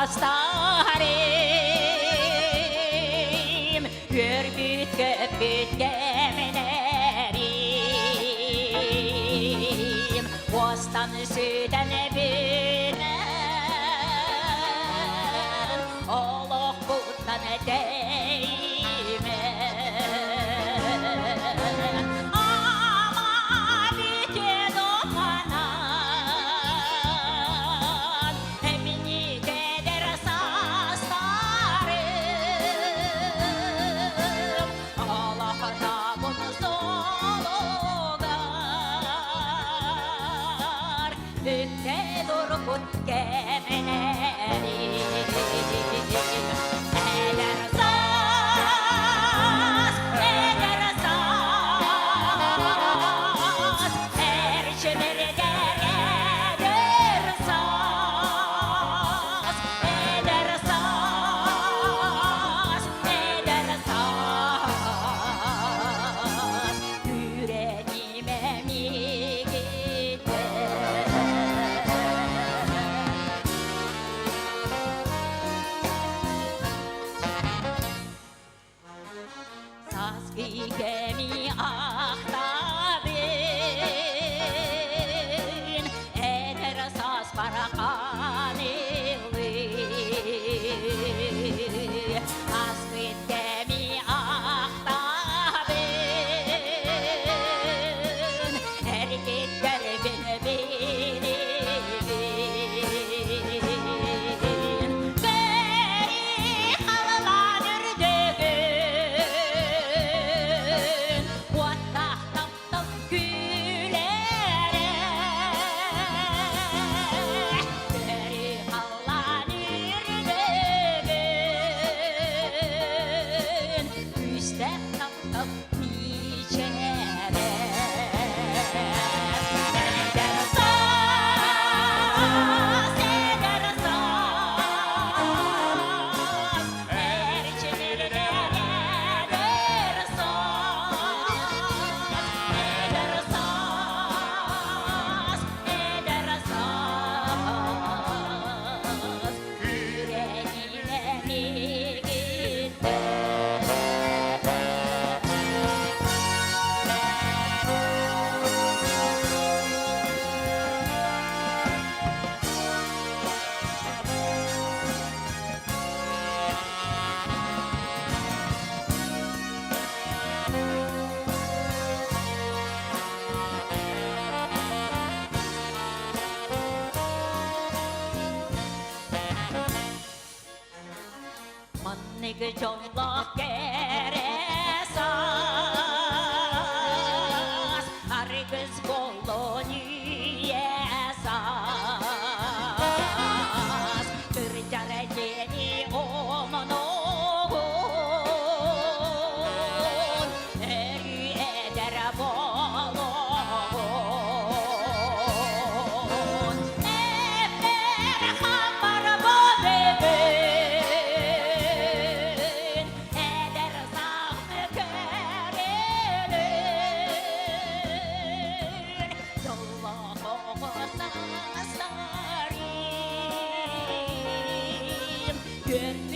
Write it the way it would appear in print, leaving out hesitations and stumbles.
sastarim Gürbüt köpüt gemlerim Bostan süden binen Oluq kuttan değmen Ama bütün okanan Hemini keder saslarım Allah'ta bunu solugar Ütte durkut gemenerim Eder saz, eder saz Her çevirde eder saz Eder saz, eder saz Yüreğime mi gitti Saz gemi ahtabin Eder saz parakanili Asbit gemi ahtabin Erkekler beni bilin Beri havalanır düğün Vattah taptap gülere Beri havalanır düğün Üstte taptap niçere Eder saz, eder saz Her çevirde eder saz Eder saz, eder saz Yüreğime mi gitti Mannig jollak geresas Argız kolonyesas Tırcara geni omonun Eri eder bolon Efer hamar bodebin Eder zahmı körelin Yollah oğuzdan sarim Gönlüm